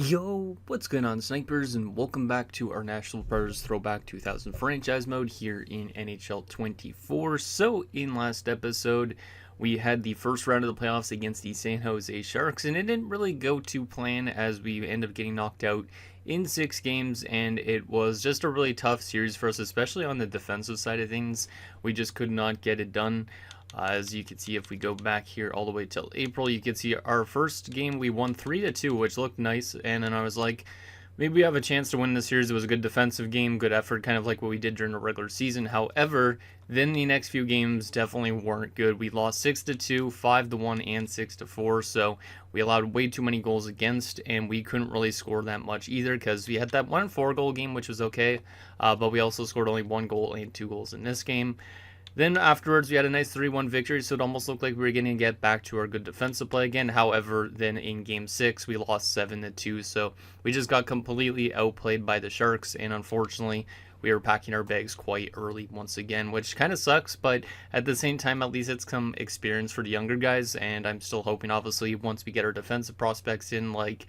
Yo, what's going on, snipers, and welcome back to our National Predators Throwback 2000 franchise mode here in NHL 24. So, in last episode, we had the first round of the playoffs against the San Jose Sharks, and it didn't really go to plan as we ended up getting knocked out in 6 games, and it was just a really tough series for us, especially on the defensive side of things. We just could not get it done. As you can see, if we go back here all the way till April, you can see our first game we won 3-2, which looked nice. And then I was like, maybe we have a chance to win this series. It was a good defensive game, good effort, kind of like what we did during the regular season. However, then the next few games definitely weren't good. We lost 6-2, 5-1, and 6-4. So we allowed way too many goals against, and we couldn't really score that much either because we had that 1 4-goal game, which was okay. But we also scored only 1 goal and 2 goals in this game. Then afterwards, we had a nice 3-1 victory, so it almost looked like we were going to get back to our good defensive play again. However, then in Game 6, we lost 7-2, so we just got completely outplayed by the Sharks, and unfortunately, we were packing our bags quite early once again, which kind of sucks, but at the same time, at least it's some experience for the younger guys, and I'm still hoping, obviously, once we get our defensive prospects in, like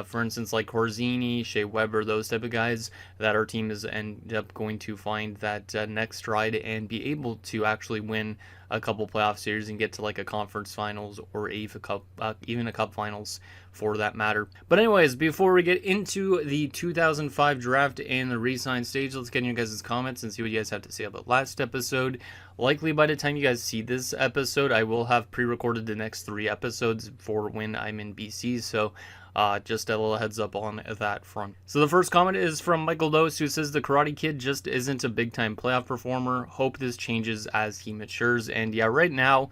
for instance, like Corzini, Shea Weber, those type of guys, that our team is end up going to find that next stride and be able to actually win a couple playoff series and get to like a conference finals or even a cup finals for that matter. But anyways, before we get into the 2005 draft and the Resign stage, let's get in your guys' comments and see what you guys have to say about last episode. Likely by the time you guys see this episode, I will have pre-recorded the next 3 episodes for when I'm in BC, so just a little heads up on that front. So the first comment is from Michael Dose, who says the Karate Kid just isn't a big-time playoff performer. Hope this changes as he matures. And yeah, right now,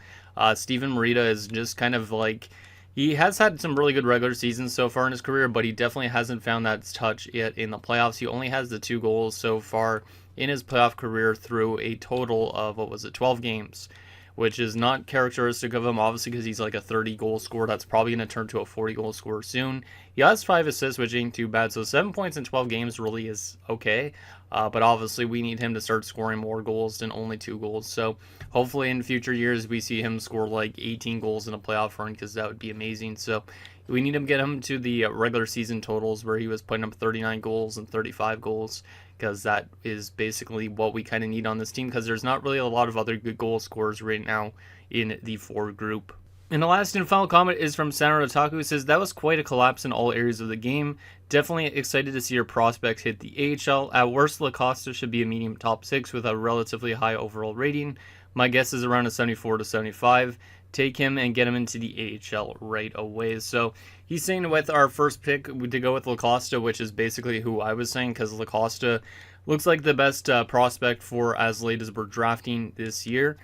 Steven Morita is just kind of like, he has had some really good regular seasons so far in his career, but he definitely hasn't found that touch yet in the playoffs. He only has the 2 goals so far in his playoff career through a total of, 12 games. Which is not characteristic of him, obviously, because he's like a 30-goal scorer. That's probably going to turn to a 40-goal scorer soon. He has 5 assists, which ain't too bad. So 7 points in 12 games really is okay. But obviously, we need him to start scoring more goals than only 2 goals. So hopefully in future years, we see him score like 18 goals in a playoff run, because that would be amazing. So we need to get him to the regular season totals where he was putting up 39 goals and 35 goals. Because that is basically what we kind of need on this team, because there's not really a lot of other good goal scorers right now in the 4 group. And the last and final comment is from Sanro Otaku, who says, that was quite a collapse in all areas of the game. Definitely excited to see your prospects hit the AHL. At worst, Lacosta should be a medium top 6 with a relatively high overall rating. My guess is around a 74 to 75. Take him and get him into the AHL right away. So he's saying with our first pick to go with Lacosta, which is basically who I was saying, because Lacosta looks like the best prospect for as late as we're drafting this year.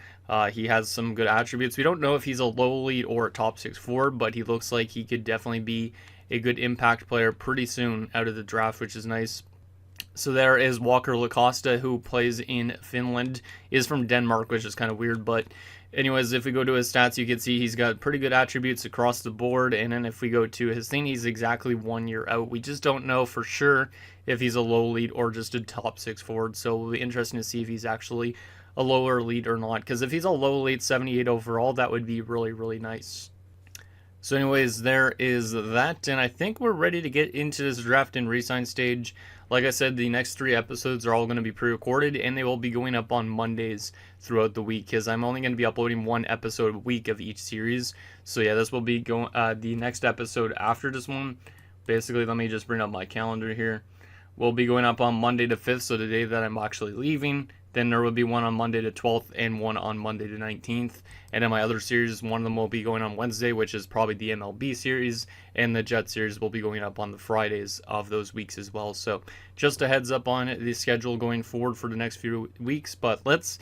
He has some good attributes. We don't know if he's a low lead or a top 6 forward, but he looks like he could definitely be a good impact player pretty soon out of the draft, which is nice. So there is Walker Lacosta, who plays in Finland, is from Denmark, which is kind of weird, but anyways, if we go to his stats, you can see he's got pretty good attributes across the board. And then if we go to his thing, he's exactly 1 year out. We just don't know for sure if he's a low lead or just a top 6 forward. So it'll be interesting to see if he's actually a lower lead or not. Because if he's a low lead, 78 overall, that would be really, really nice. So anyways, there is that. And I think we're ready to get into this draft and resign stage. Like I said, the next 3 episodes are all going to be pre-recorded, and they will be going up on Mondays throughout the week, because I'm only going to be uploading 1 episode a week of each series. So yeah, this will be going the next episode after this one. Basically, let me just bring up my calendar here. Will be going up on Monday the 5th, so the day that I'm actually leaving. Then there will be one on Monday the 12th and one on Monday the 19th. And then my other series, one of them will be going on Wednesday, which is probably the MLB series. And the Jet series will be going up on the Fridays of those weeks as well. So just a heads up on the schedule going forward for the next few weeks. But let's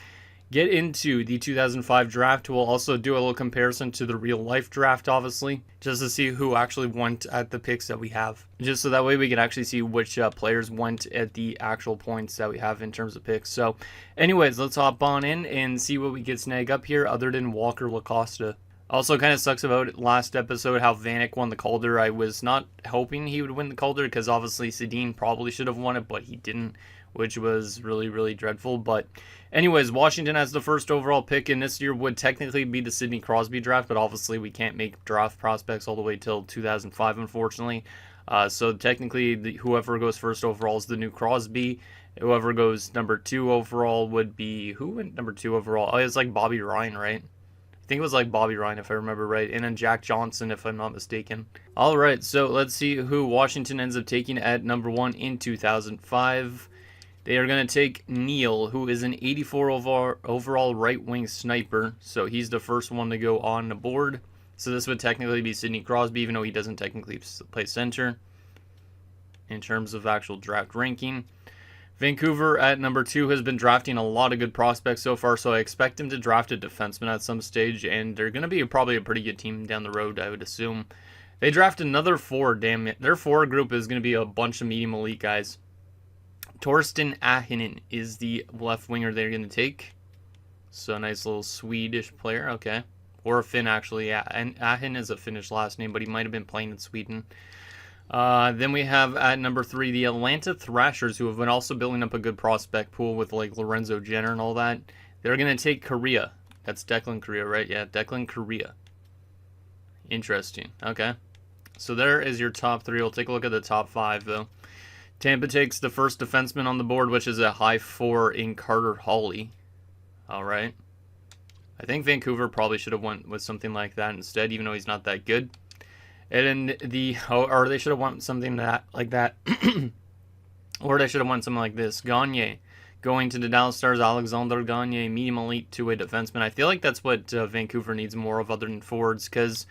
get into the 2005 draft. We'll also do a little comparison to the real life draft, obviously, just to see who actually went at the picks that we have. Just so that way we can actually see which players went at the actual points that we have in terms of picks. So anyways, let's hop on in and see what we get snag up here other than Walker Lacosta. Also kind of sucks about last episode how Vanek won the Calder. I was not hoping he would win the Calder because obviously Sedin probably should have won it, but he didn't, which was really, really dreadful. But anyways, Washington has the first overall pick, and this year would technically be the Sidney Crosby draft, but obviously we can't make draft prospects all the way till 2005, unfortunately. So technically, whoever goes first overall is the new Crosby. Whoever goes number 2 overall would be, who went number 2 overall? Oh, it's like Bobby Ryan, right? I think it was like Bobby Ryan, if I remember right, and then Jack Johnson, if I'm not mistaken. All right, so let's see who Washington ends up taking at number 1 in 2005. They are going to take Neal, who is an 84 overall right-wing sniper. So he's the first one to go on the board. So this would technically be Sidney Crosby, even though he doesn't technically play center in terms of actual draft ranking. Vancouver at number 2 has been drafting a lot of good prospects so far, so I expect him to draft a defenseman at some stage, and they're going to be probably a pretty good team down the road, I would assume. They draft another 4, damn it. Their 4 group is going to be a bunch of medium elite guys. Torsten Ahinen is the left winger they're going to take. So nice little Swedish player, okay. Or a Finn, actually. Yeah, and Ahinen is a Finnish last name, but he might have been playing in Sweden. Then we have at number 3 the Atlanta Thrashers, who have been also building up a good prospect pool with like Lorenzo Jenner and all that. They're going to take Korea. That's Declan Korea, right? Yeah, Declan Korea. Interesting. Okay. So there is your top 3. We'll take a look at the top 5, though. Tampa takes the first defenseman on the board, which is a high 4 in Carter Hawley. All right. I think Vancouver probably should have went with something like that instead, even though he's not that good. And or they should have won something like that. Or they should have won something like this. Gagne going to the Dallas Stars. Alexander Gagne, medium elite two-way defenseman. I feel like that's what Vancouver needs more of other than forwards, because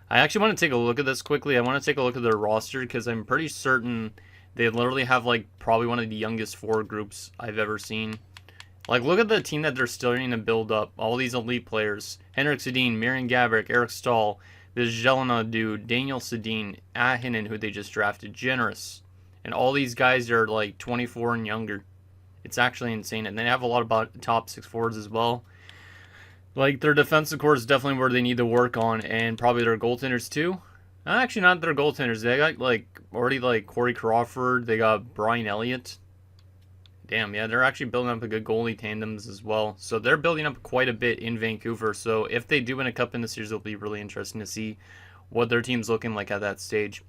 I actually want to take a look at this quickly. I want to take a look at their roster, because I'm pretty certain they literally have like probably one of the youngest forward groups I've ever seen. Like, look at the team that they're starting to build up. All these elite players. Henrik Sedin, Marian Gaborik, Eric Stahl, this Jelena dude, Daniel Sedin, Ahinen, who they just drafted, Generous. And all these guys are like 24 and younger. It's actually insane. And they have a lot of top 6 forwards as well. Like, their defensive core is definitely where they need to work on. And probably their goaltenders too. Actually, not their goaltenders. They got like already like Corey Crawford. They got Brian Elliott. Damn, yeah, they're actually building up a good goalie tandems as well. So they're building up quite a bit in Vancouver. So if they do win a cup in the series, it'll be really interesting to see what their team's looking like at that stage.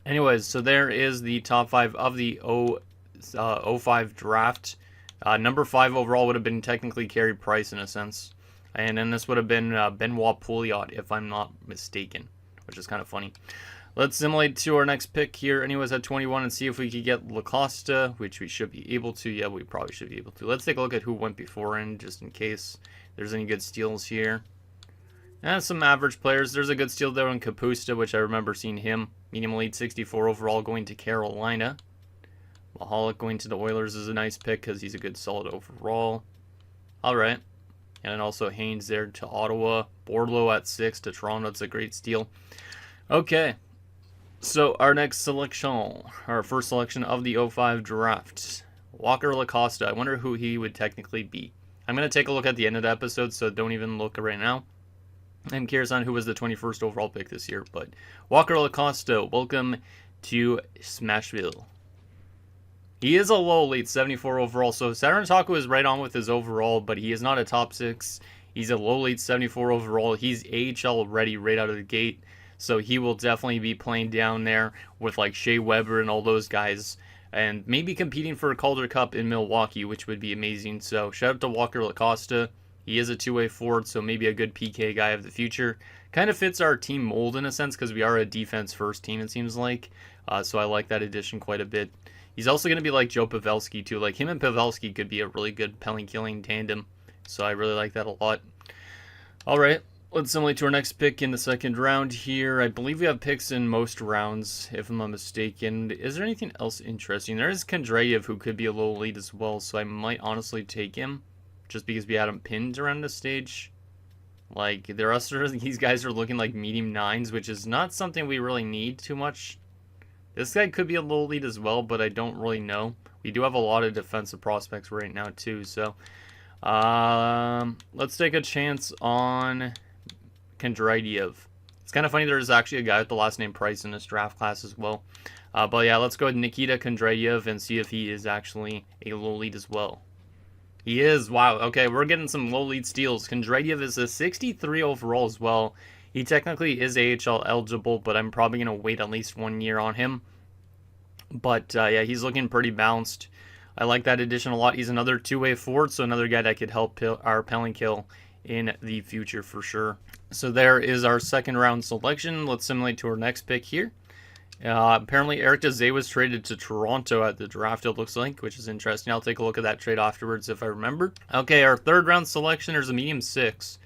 Anyways, so there is the top 5 of the 05 draft. Number 5 overall would have been technically Carey Price in a sense. And then this would have been Benoit Pouliot, if I'm not mistaken, which is kind of funny. Let's simulate to our next pick here. Anyways, at 21 and see if we could get LaCosta, which we should be able to. Yeah, we probably should be able to. Let's take a look at who went before in, just in case there's any good steals here. And some average players. There's a good steal there on Kapusta, which I remember seeing him. Medium elite 64 overall going to Carolina. Mahalik going to the Oilers is a nice pick because he's a good solid overall. All right. And then also Haynes there to Ottawa. Bordlow at 6 to Toronto. That's a great steal. Okay. So our next selection, our first selection of the 05 draft, Walker LaCosta. I wonder who he would technically be. I'm going to take a look at the end of the episode, so don't even look right now. I'm curious on who was the 21st overall pick this year, but Walker LaCosta, welcome to Smashville. He is a low elite, 74 overall, so Saturn Taco is right on with his overall, but he is not a top 6. He's a low elite, 74 overall. He's AHL ready right out of the gate. So he will definitely be playing down there with like Shea Weber and all those guys. And maybe competing for a Calder Cup in Milwaukee, which would be amazing. So shout out to Walker LaCosta. He is a two-way forward, so maybe a good PK guy of the future. Kind of fits our team mold in a sense because we are a defense-first team, it seems like. So I like that addition quite a bit. He's also going to be like Joe Pavelski too. Like him and Pavelski could be a really good penalty-killing tandem. So I really like that a lot. All right. Let's simulate to our next pick in the second round here. I believe we have picks in most rounds, if I'm not mistaken. Is there anything else interesting? There is Kondrayev, who could be a low lead as well, so I might honestly take him, just because we had him pinned around this stage. Like, the rest of these guys are looking like medium 9s, which is not something we really need too much. This guy could be a low lead as well, but I don't really know. We do have a lot of defensive prospects right now, too, so... let's take a chance on... Kondrayev. It's kind of funny there's actually a guy with the last name Price in this draft class as well. But yeah, let's go with Nikita Kondrayev and see if he is actually a low lead as well. He is. Wow. Okay, we're getting some low lead steals. Kondrayev is a 63 overall as well. He technically is AHL eligible, but I'm probably going to wait at least 1 year on him. But yeah, he's looking pretty balanced. I like that addition a lot. He's another two-way forward, so another guy that could help our penalty kill in the future for sure. So there is our second round selection. Let's simulate to our next pick here. Apparently, Eric Dezay was traded to Toronto at the draft, it looks like, which is interesting. I'll take a look at that trade afterwards if I remember. Okay, our third round selection is a medium 6.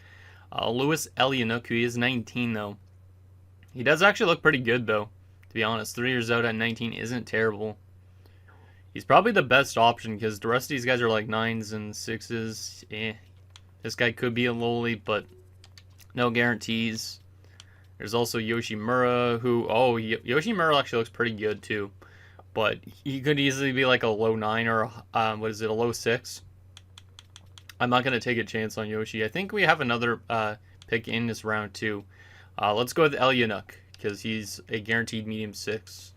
Louis Elyanuk, who is 19, though. He does actually look pretty good, though, to be honest. 3 years out at 19 isn't terrible. He's probably the best option because the rest of these guys are like 9s and 6s. This guy could be a lowly, but no guarantees. There's also Yoshimura, who, Yoshimura actually looks pretty good too. But he could easily be like a low 9 or, a low 6. I'm not going to take a chance on Yoshi. I think we have another pick in this round too. Let's go with Elyanuk, because he's a guaranteed medium 6.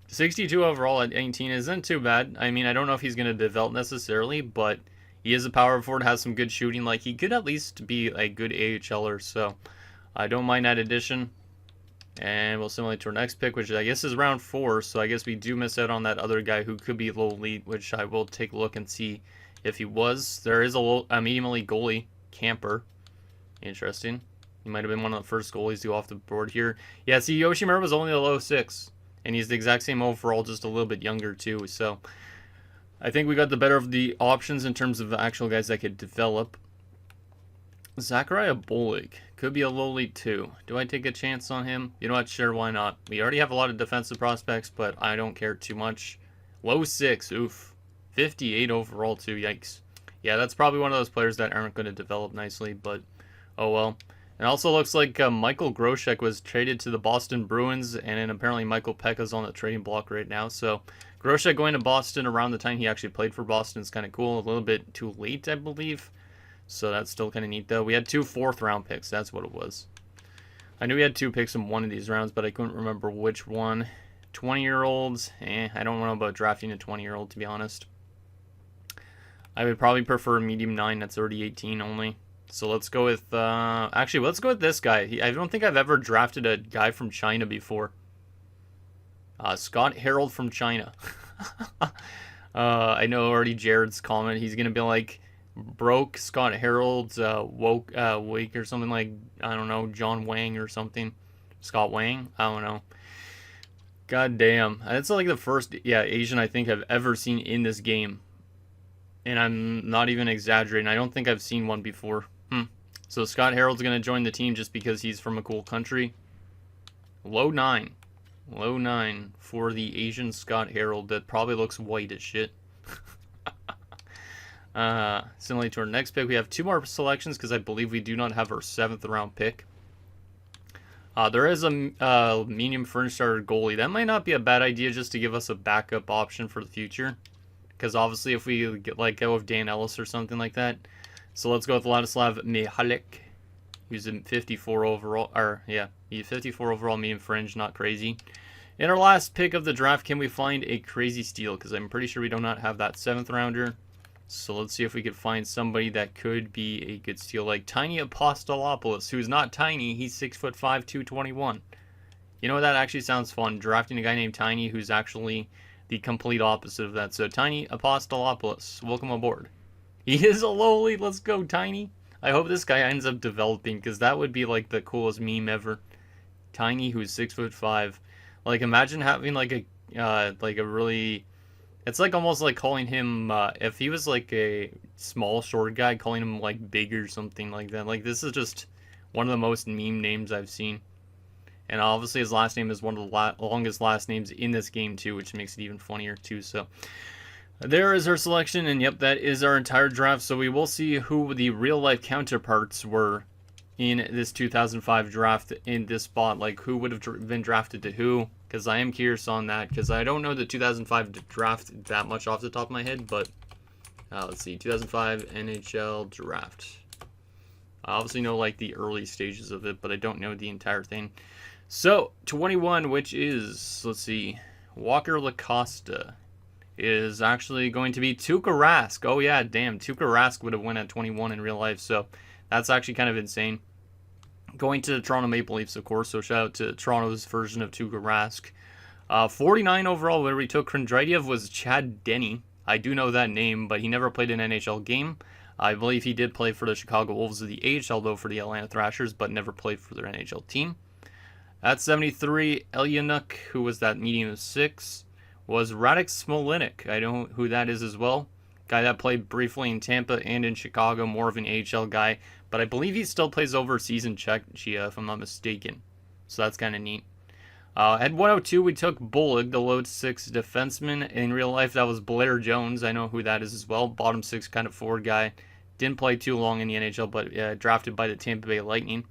62 overall at 18 isn't too bad. I mean, I don't know if he's going to develop necessarily, but he is a power forward, has some good shooting. Like, he could at least be a good AHLer, so I don't mind that addition. And we'll simulate to our next pick, which I guess is round 4, so I guess we do miss out on that other guy who could be low elite, which I will take a look and see if he was. There is a medium elite goalie, Camper. Interesting. He might have been one of the first goalies to go off the board here. Yeah, see, Yoshimura was only a low 6. And he's the exact same overall, just a little bit younger too. So I think we got the better of the options in terms of the actual guys that could develop. Zachariah Bolig could be a lowly too. Do I take a chance on him? You know what? Sure, why not? We already have a lot of defensive prospects, but I don't care too much. Low 6, oof. 58 overall too, yikes. Yeah, that's probably one of those players that aren't going to develop nicely, but oh well. It also looks like Michael Groshek was traded to the Boston Bruins, and then apparently Michael Pekka's on the trading block right now. So Groshek going to Boston around the time he actually played for Boston is kind of cool. A little bit too late, I believe. So that's still kind of neat, though. We had 2 4th-round picks. That's what it was. I knew we had 2 picks in one of these rounds, but I couldn't remember which one. 20-year-olds, I don't know about drafting a 20-year-old, to be honest. I would probably prefer a medium 9 that's already 18 only. So let's go with, actually, let's go with this guy. I don't think I've ever drafted a guy from China before. Scott Harold from China. I know already Jared's comment. He's going to be like, broke Scott Harold's wake or something like, I don't know, John Wang or something. Scott Wang? I don't know. God damn. That's like the first, Asian I think I've ever seen in this game. And I'm not even exaggerating. I don't think I've seen one before. So Scott Harold's going to join the team just because he's from a cool country. Low 9. Low 9 for the Asian Scott Harold that probably looks white as shit. Similarly to our next pick, we have 2 more selections because I believe we do not have our 7th round pick. There is a medium fringe starter goalie. That might not be a bad idea just to give us a backup option for the future. Because obviously if we get go with Dan Ellis or something like that. So let's go with Vladislav Mihalik. He's a 54 overall, he's 54 overall medium fringe, not crazy. In our last pick of the draft, can we find a crazy steal? Because I'm pretty sure we do not have that 7th rounder. So let's see if we could find somebody that could be a good steal, like Tiny Apostolopoulos, who's not tiny. He's 6'5", 221. You know, that actually sounds fun. Drafting a guy named Tiny who's actually the complete opposite of that. So Tiny Apostolopoulos, welcome aboard. He is a lowly. Let's go, Tiny. I hope this guy ends up developing, because that would be like the coolest meme ever. Tiny, who's 6'5". Like, imagine having like a really. It's like almost like calling him if he was like a small short guy, calling him like big or something like that. Like, this is just one of the most meme names I've seen. And obviously his last name is one of the longest last names in this game too, which makes it even funnier too. So there is our selection, and yep, that is our entire draft. So we will see who the real-life counterparts were in this 2005 draft in this spot. Like, who would have been drafted to who, because I am curious on that, because I don't know the 2005 draft that much off the top of my head. But let's see, 2005 NHL draft. I obviously know like the early stages of it, but I don't know the entire thing. So 21, which is, let's see, Walker Lacosta, is actually going to be Tuukka Rask. Oh yeah, damn, Tuukka Rask would have won at 21 in real life, so that's actually kind of insane. Going to the Toronto Maple Leafs, of course, so shout out to Toronto's version of Tuukka Rask. 49 overall, where we took Kondratyov was Chad Denny. I do know that name, but he never played an NHL game. I believe he did play for the Chicago Wolves of the AHL, though for the Atlanta Thrashers, but never played for their NHL team. At 73, Elyanuk, who was that medium of 6, was Radek Smolinic. I know who that is as well. Guy that played briefly in Tampa and in Chicago, more of an AHL guy, but I believe he still plays overseas in Czechia, if I'm not mistaken. So that's kind of neat. At 102, we took Bullock, the low 6 defenseman. In real life, that was Blair Jones. I know who that is as well. Bottom 6 kind of forward guy. Didn't play too long in the NHL, but drafted by the Tampa Bay Lightning.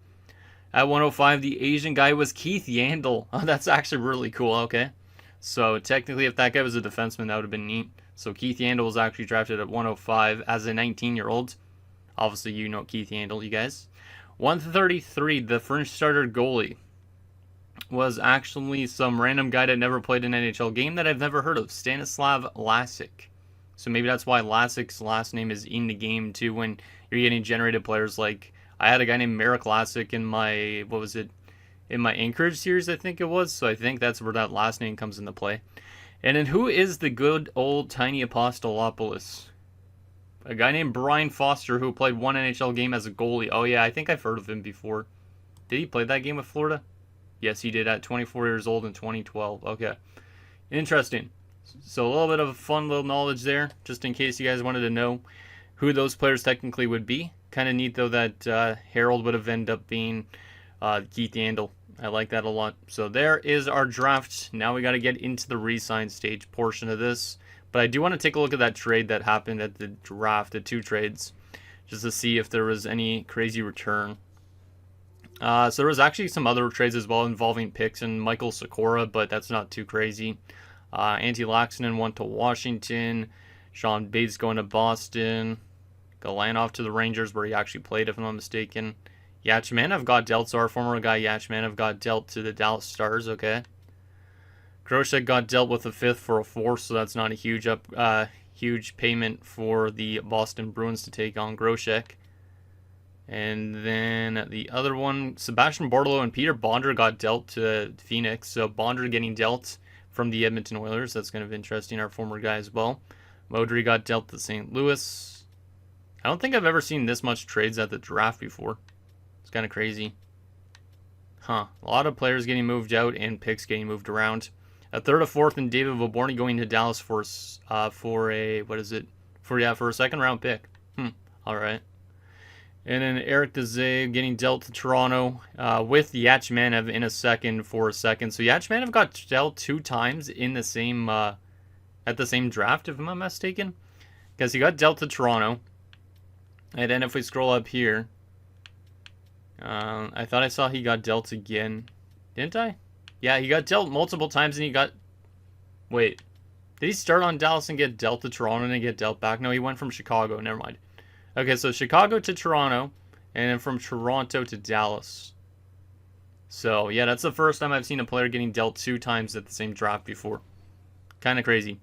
At 105, the Asian guy was Keith Yandel. Oh, that's actually really cool. Okay. So technically, if that guy was a defenseman, that would have been neat. So Keith Yandel was actually drafted at 105 as a 19-year-old. Obviously, you know Keith Yandel, you guys. 133, the French starter goalie, was actually some random guy that never played an NHL game that I've never heard of, Stanislav Lasic. So maybe that's why Lasic's last name is in the game too when you're getting generated players. Like, I had a guy named Marek Lasic in my, in my Anchorage series, I think it was. So I think that's where that last name comes into play. And then who is the good old Tiny Apostolopoulos? A guy named Brian Foster who played one NHL game as a goalie. Oh yeah, I think I've heard of him before. Did he play that game with Florida? Yes, he did at 24 years old in 2012. Okay. Interesting. So a little bit of fun little knowledge there, just in case you guys wanted to know who those players technically would be. Kind of neat, though, that Harold would have ended up being Keith Yandel. I like that a lot. So there is our draft. Now we got to get into the re-sign stage portion of this. But I do want to take a look at that trade that happened at the draft, the 2 trades, just to see if there was any crazy return. So there was actually some other trades as well involving picks and Michael Sikora, but that's not too crazy. Antti Laaksonen went to Washington. Sean Bates going to Boston. Galanov to the Rangers, where he actually played, if I'm not mistaken. Yachmanov got dealt, so our former guy Yachmanov got dealt to the Dallas Stars, okay. Grosek got dealt with a 5th for a 4th, so that's not a huge payment for the Boston Bruins to take on Grosek. And then the other one, Sebastian Bordelot and Peter Bondra got dealt to Phoenix. So Bondra getting dealt from the Edmonton Oilers. That's kind of interesting. Our former guy as well. Modry got dealt to St. Louis. I don't think I've ever seen this much trades at the draft before. It's kind of crazy. A lot of players getting moved out and picks getting moved around. A 3rd, a 4th, and David Voborny going to Dallas for a 2nd round pick. All right. And then Eric Dezay getting dealt to Toronto with Yachmanov in a 2nd for a 2nd. So Yachmanov got dealt 2 times in the same at the same draft, if I'm not mistaken, because he got dealt to Toronto. And then if we scroll up here, I thought I saw he got dealt again, didn't I? Yeah, he got dealt multiple times, and he got. Wait, did he start on Dallas and get dealt to Toronto and then get dealt back? No, he went from Chicago. Never mind. Okay, so Chicago to Toronto, and then from Toronto to Dallas. So, yeah, that's the first time I've seen a player getting dealt 2 times at the same draft before. Kind of crazy.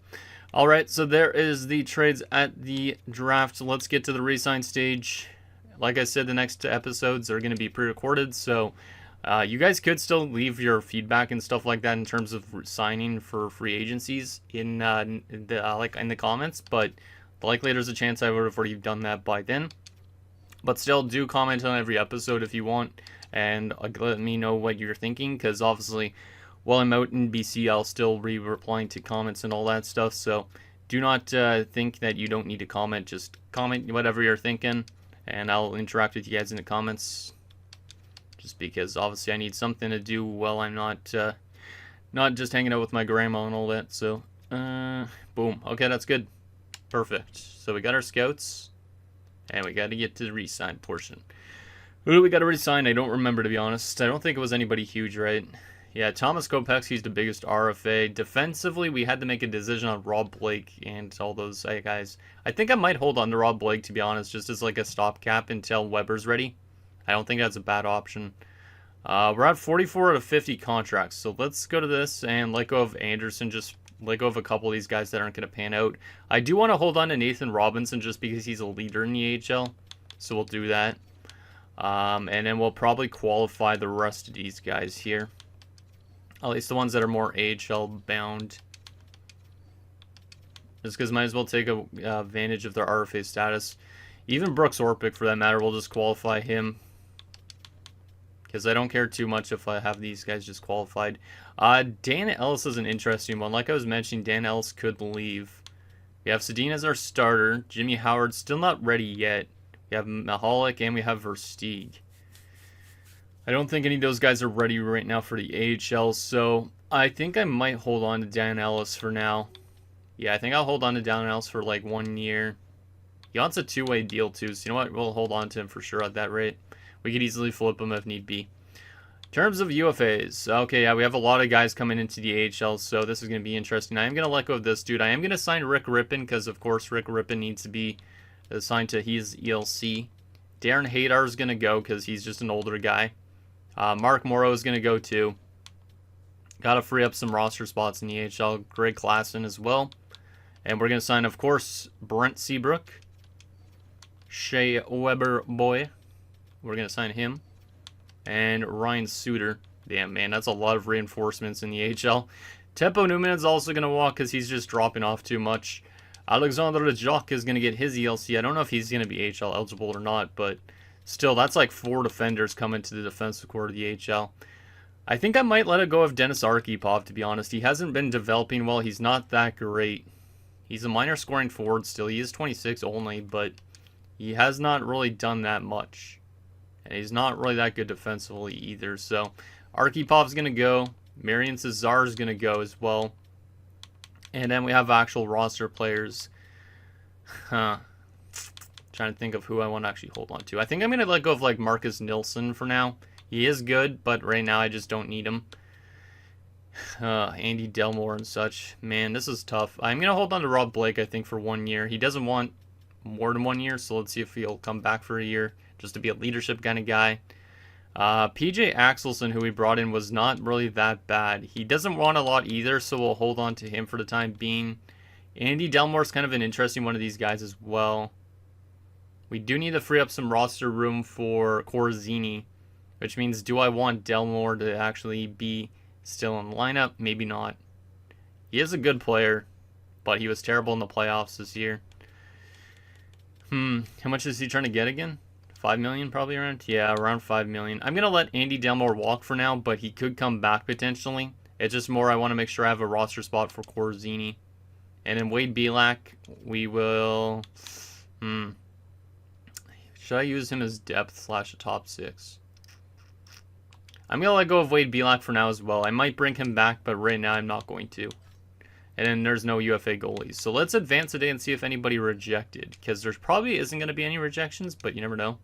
All right, so there is the trades at the draft. So let's get to the re-sign stage. Like I said, the next episodes are going to be pre-recorded, so you guys could still leave your feedback and stuff like that in terms of signing for free agencies in the comments, but likely there's a chance I would have already done that by then. But still, do comment on every episode if you want, and let me know what you're thinking, because obviously, while I'm out in BC, I'll still be replying to comments and all that stuff, so do not think that you don't need to comment. Just comment whatever you're thinking, and I'll interact with you guys in the comments, just because obviously I need something to do while I'm not just hanging out with my grandma and all that. So, boom. Okay, that's good. Perfect. So we got our scouts, and we got to get to the re-sign portion. Who do we got to re-sign? I don't remember, to be honest. I don't think it was anybody huge, right? Yeah, Thomas Kopeski's the biggest RFA. Defensively, we had to make a decision on Rob Blake and all those guys. I think I might hold on to Rob Blake, to be honest, just as like a stopgap until Weber's ready. I don't think that's a bad option. We're at 44 out of 50 contracts, so let's go to this and let go of Anderson, just let go of a couple of these guys that aren't going to pan out. I do want to hold on to Nathan Robinson just because he's a leader in the AHL, so we'll do that. And then we'll probably qualify the rest of these guys here. At least the ones that are more AHL bound. Just because might as well take advantage of their RFA status. Even Brooks Orpik, for that matter, we'll just qualify him. Because I don't care too much if I have these guys just qualified. Dan Ellis is an interesting one. Like I was mentioning, Dan Ellis could leave. We have Sedin as our starter. Jimmy Howard still not ready yet. We have Mahalik and we have Versteeg. I don't think any of those guys are ready right now for the AHL, so I think I might hold on to Dan Ellis for now. Yeah, I think I'll hold on to Dan Ellis for like 1 year. He wants a two-way deal too, so you know what? We'll hold on to him for sure at that rate. We could easily flip him if need be. In terms of UFAs, okay, yeah, we have a lot of guys coming into the AHL, so this is going to be interesting. I am going to let go of this dude. I am going to sign Rick Rippon because, of course, Rick Rippon needs to be assigned to his ELC. Darren Hadar is going to go because he's just an older guy. Mark Morrow is going to go too. Got to free up some roster spots in the AHL. Greg Klassen as well. And we're going to sign, of course, Brent Seabrook. Shea Weber-Boy. We're going to sign him. And Ryan Suter. Damn, man, that's a lot of reinforcements in the AHL. Teppo Newman is also going to walk because he's just dropping off too much. Alexandre Jacques is going to get his ELC. I don't know if he's going to be AHL eligible or not, but still, that's like 4 defenders coming to the defensive core of the AHL. I think I might let it go of Denis Arkhipov, to be honest. He hasn't been developing well. He's not that great. He's a minor scoring forward still. He is 26 only, but he has not really done that much. And he's not really that good defensively either. So Arkipov's going to go. Marian Cesar is going to go as well. And then we have actual roster players. Trying to think of who I want to actually hold on to. I think I'm going to let go of like Marcus Nilsson for now. He is good, but right now I just don't need him. Andy Delmore and such. Man, this is tough. I'm going to hold on to Rob Blake, I think, for 1 year. He doesn't want more than 1 year, so let's see if he'll come back for a year just to be a leadership kind of guy. PJ Axelson, who we brought in, was not really that bad. He doesn't want a lot either, so we'll hold on to him for the time being. Andy Delmore's kind of an interesting one of these guys as well. We do need to free up some roster room for Corzini, which means do I want Delmore to actually be still in the lineup? Maybe not. He is a good player, but he was terrible in the playoffs this year. How much is he trying to get again? 5 million probably around? Yeah, around 5 million. I'm going to let Andy Delmore walk for now, but he could come back potentially. It's just more I want to make sure I have a roster spot for Corzini. And then Wade Belak, we will... Should I use him as depth / a top 6? I'm going to let go of Wade Belak for now as well. I might bring him back, but right now I'm not going to. And then there's no UFA goalies. So let's advance today and see if anybody rejected. Because there probably isn't going to be any rejections, but you never know.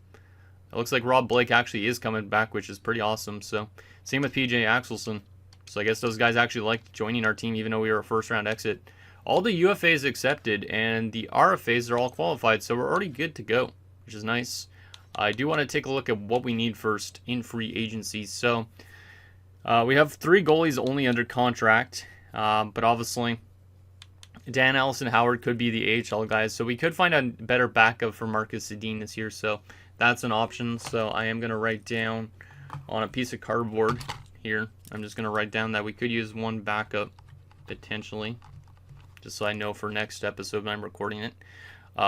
It looks like Rob Blake actually is coming back, which is pretty awesome. So same with PJ Axelson. So I guess those guys actually liked joining our team, even though we were a first-round exit. All the UFAs accepted, and the RFAs are all qualified, so we're already good to go, which is nice. I do want to take a look at what we need first in free agency. So we have 3 goalies only under contract, but obviously Dan Ellis and Howard could be the AHL guys, so we could find a better backup for Marcus Sedin this year, so that's an option. So I am going to write down on a piece of cardboard here, I'm just going to write down that we could use one backup potentially, just so I know for next episode when I'm recording it.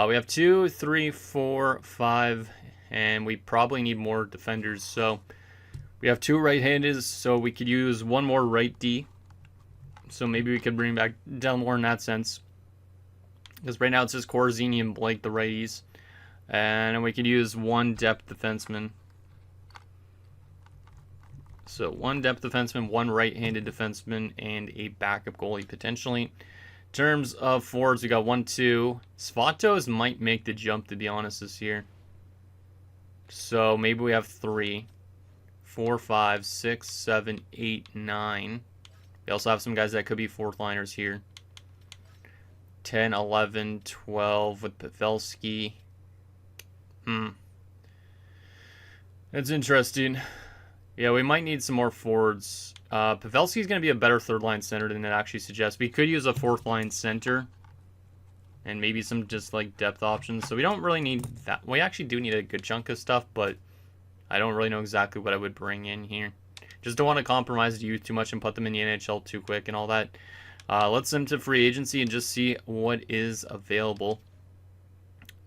We have 2, 3, 4, 5, and we probably need more defenders. So we have 2 right-handers, so we could use one more right D. So maybe we could bring back Delmore in that sense. Because right now it's just Corzini and Blake, the righties. And we could use 1 depth defenseman. So 1 depth defenseman, 1 right-handed defenseman, and a backup goalie potentially. In terms of forwards, we got 1, 2. Svatos might make the jump, to be honest, this year. So maybe we have 3, 4, 5, 6, 7, 8, 9. We also have some guys that could be 4th liners here. 10, 11, 12 with Pavelski. That's interesting. Yeah, we might need some more forwards. Pavelski's going to be a better 3rd line center than it actually suggests. We could use a 4th line center. And maybe some just like depth options. So we don't really need that. We actually do need a good chunk of stuff, but I don't really know exactly what I would bring in here. Just don't want to compromise the youth too much and put them in the NHL too quick and all that. Let's send them to free agency and just see what is available.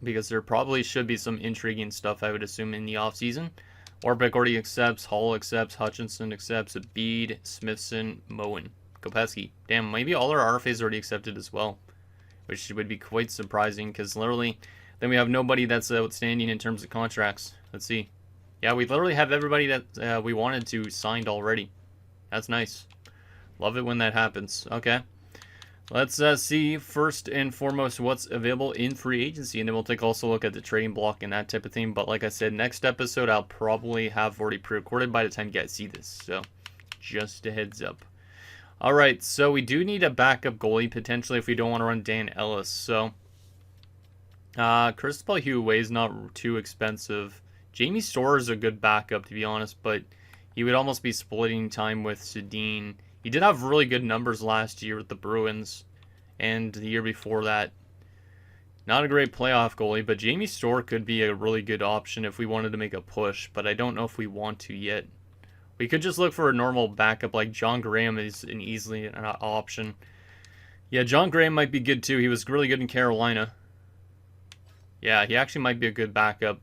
Because there probably should be some intriguing stuff, I would assume, in the offseason. Orbeck already accepts, Hall accepts, Hutchinson accepts, Abede, Smithson, Moen, Kopecky. Damn, maybe all our RFAs already accepted as well. Which would be quite surprising, because literally, then we have nobody that's outstanding in terms of contracts. Let's see. Yeah, we literally have everybody that we wanted to signed already. That's nice. Love it when that happens. Okay. Let's see first and foremost what's available in free agency, and then we'll take also a look at the trading block and that type of thing. But like I said, next episode I'll probably have already pre-recorded by the time you guys see this. So just a heads up. Alright, so we do need a backup goalie potentially if we don't want to run Dan Ellis. So Cristobal Huawei is not too expensive. Jamie Storer is a good backup, to be honest, but he would almost be splitting time with Sedin. He did have really good numbers last year with the Bruins, and the year before that. Not a great playoff goalie, but Jamie Storer could be a really good option if we wanted to make a push, but I don't know if we want to yet. We could just look for a normal backup, like John Graham is an easily an option. Yeah, John Graham might be good too. He was really good in Carolina. Yeah, he actually might be a good backup.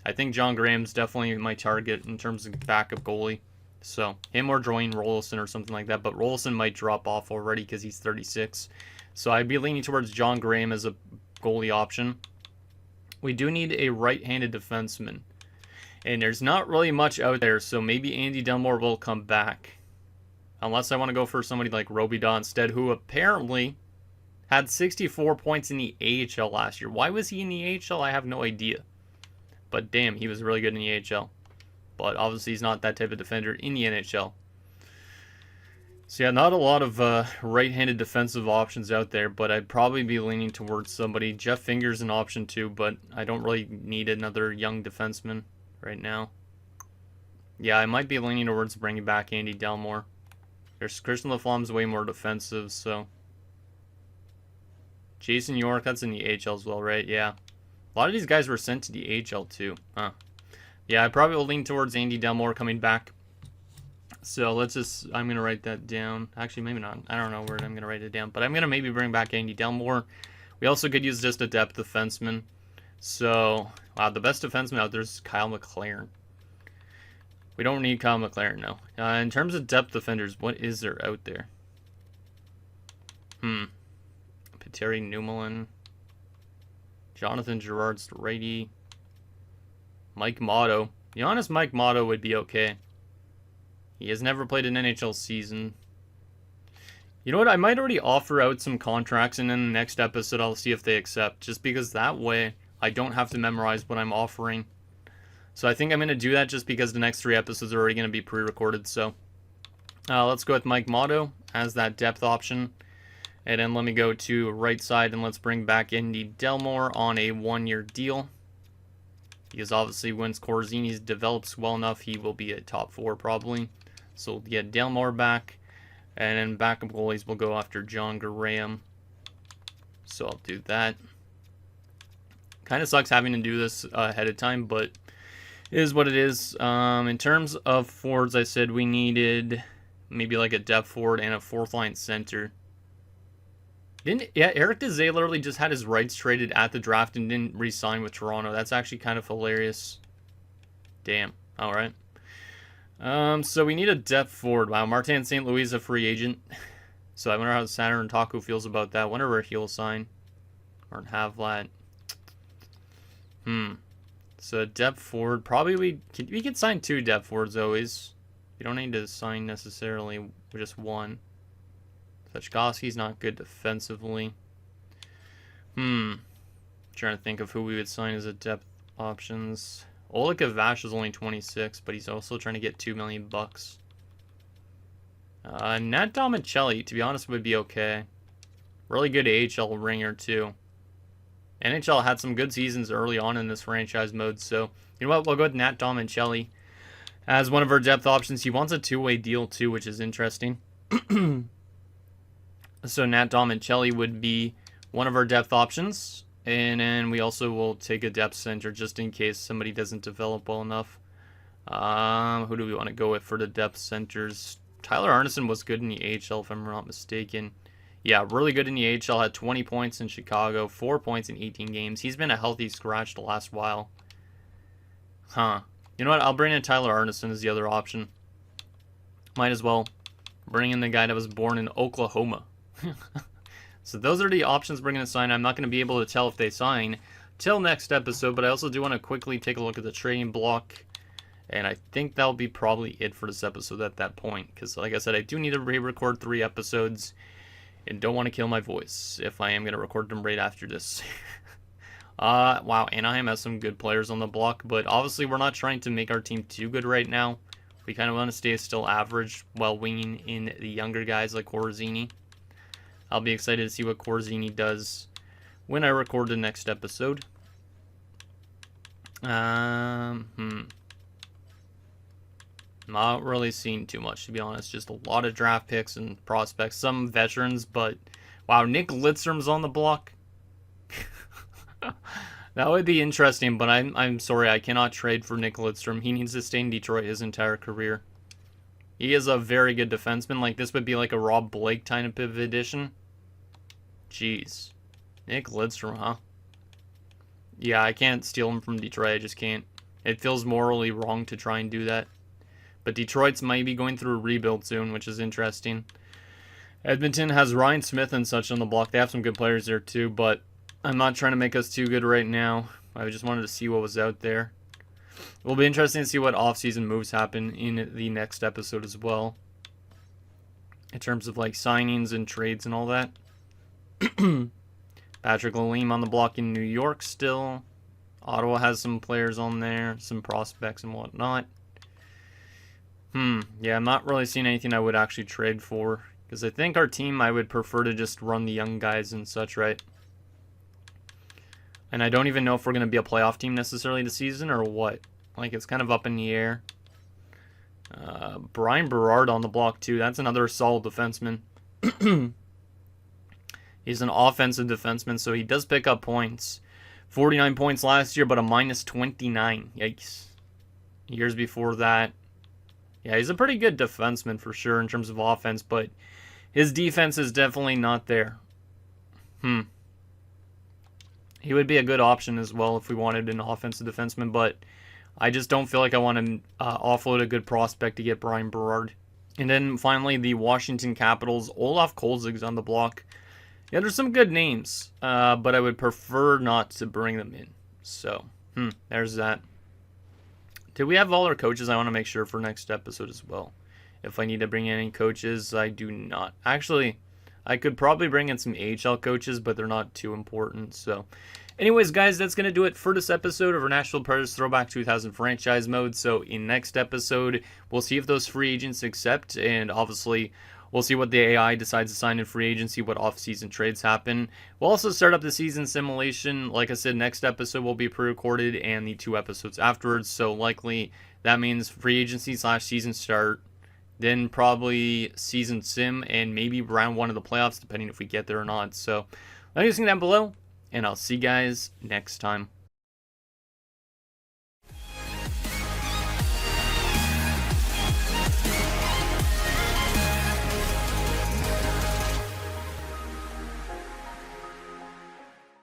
I think John Graham's definitely my target in terms of backup goalie. So, him or Dwayne Rolison or something like that. But Rolison might drop off already because he's 36. So, I'd be leaning towards John Graham as a goalie option. We do need a right-handed defenseman. And there's not really much out there. So, maybe Andy Delmore will come back. Unless I want to go for somebody like Robida instead, who apparently had 64 points in the AHL last year. Why was he in the AHL? I have no idea. But damn, he was really good in the AHL. But obviously he's not that type of defender in the NHL. So yeah, not a lot of right-handed defensive options out there, but I'd probably be leaning towards somebody. Jeff Finger's an option too, but I don't really need another young defenseman right now. Yeah, I might be leaning towards bringing back Andy Delmore. There's Christian Laflamme's way more defensive, so. Jason York, that's in the AHL as well, right? Yeah. A lot of these guys were sent to the AHL too. Huh. Yeah, I probably will lean towards Andy Delmore coming back. So let's just, I'm going to write that down. Actually, maybe not. I don't know where I'm going to write it down. But I'm going to maybe bring back Andy Delmore. We also could use just a depth defenseman. So, wow, the best defenseman out there is Kyle McLaren. We don't need Kyle McLaren, no. In terms of depth defenders, what is there out there? Petteri Nummelin. Jonathan Girard's the righty. Mike Motto. The honest Mike Motto would be okay. He has never played an NHL season. You know what? I might already offer out some contracts, and in the next episode I'll see if they accept. Just because that way I don't have to memorize what I'm offering. So I think I'm going to do that just because the next 3 episodes are already going to be pre-recorded. So let's go with Mike Motto as that depth option. And then let me go to right side and let's bring back Andy Delmore on a 1-year deal. Because obviously once Corzini develops well enough, he will be a top 4 probably. So we'll get Delmore back. And then backup goalies will go after John Graham. So I'll do that. Kind of sucks having to do this ahead of time, but it is what it is. In terms of forwards, I said we needed maybe like a depth forward and a 4th line center. Eric Dezay literally just had his rights traded at the draft and didn't re-sign with Toronto. That's actually kind of hilarious. Damn. All right. So we need a depth forward. Wow, Martin St. Louis is a free agent. So I wonder how Saturn Taco feels about that. Wonder where he'll sign. Or Havlat. So depth forward. Probably we could sign 2 depth forwards always. We don't need to sign necessarily just 1. Sachkovsky's not good defensively. Trying to think of who we would sign as a depth options. Oleg Avash is only 26, but he's also trying to get $2 million bucks. Nat Domicelli, to be honest, would be okay. Really good AHL ringer too. NHL had some good seasons early on in this franchise mode, so you know what? We'll go with Nat Domicelli as one of our depth options. He wants a 2-way deal too, which is interesting. So Nat Domicelli would be one of our depth options. And then we also will take a depth center just in case somebody doesn't develop well enough. Who do we want to go with for the depth centers? Tyler Arneson was good in the AHL, if I'm not mistaken. Yeah, really good in the AHL. Had 20 points in Chicago, 4 points in 18 games. He's been a healthy scratch the last while. Huh. You know what? I'll bring in Tyler Arneson as the other option. Might as well bring in the guy that was born in Oklahoma. So those are the options we're going to sign. I'm not going to be able to tell if they sign till next episode, but I also do want to quickly take a look at the trading block. And I think that'll be probably it for this episode at that point. Because like I said, I do need to re-record 3 episodes. And don't want to kill my voice if I am going to record them right after this. Wow, Anaheim has some good players on the block. But obviously we're not trying to make our team too good right now. We kind of want to stay still average while winging in the younger guys like Corzini. I'll be excited to see what Corzini does when I record the next episode. Not really seeing too much, to be honest. Just a lot of draft picks and prospects. Some veterans, but wow, Nick Lidstrom's on the block. That would be interesting, but I'm sorry, I cannot trade for Nick Lidstrom. He needs to stay in Detroit his entire career. He is a very good defenseman. Like, this would be like a Rob Blake type of addition. Jeez. Nick Lidstrom, huh? Yeah, I can't steal him from Detroit. I just can't. It feels morally wrong to try and do that. But Detroit's might be going through a rebuild soon, which is interesting. Edmonton has Ryan Smith and such on the block. They have some good players there too, but I'm not trying to make us too good right now. I just wanted to see what was out there. It will be interesting to see what off-season moves happen in the next episode as well. In terms of like signings and trades and all that. Patrick Lalime on the block in New York still. Ottawa has some players on there, some prospects and whatnot. Yeah, I'm not really seeing anything I would actually trade for. Because I think our team, I would prefer to just run the young guys and such, right? And I don't even know if we're going to be a playoff team necessarily this season or what. Like, it's kind of up in the air. Brian Berard on the block, too. That's another solid defenseman. He's an offensive defenseman, so he does pick up points. 49 points last year, but a minus 29. Yikes. Years before that. Yeah, he's a pretty good defenseman for sure in terms of offense, but his defense is definitely not there. He would be a good option as well if we wanted an offensive defenseman, but I just don't feel like I want to offload a good prospect to get Brian Berard. And then finally, the Washington Capitals, Olaf Kolzig's on the block. Yeah, there's some good names, but I would prefer not to bring them in. So, there's that. Do we have all our coaches? I want to make sure for next episode as well. If I need to bring in any coaches, I do not. Actually, I could probably bring in some AHL coaches, but they're not too important. So, anyways, guys, that's going to do it for this episode of our Nashville Predators Throwback 2000 franchise mode. So, in next episode, we'll see if those free agents accept, and obviously, we'll see what the AI decides to sign in free agency, what off-season trades happen. We'll also start up the season simulation. Like I said, next episode will be pre-recorded and the 2 episodes afterwards. So likely that means free agency / season start, then probably season sim, and maybe round 1 of the playoffs, depending if we get there or not. So let me know down below, and I'll see you guys next time.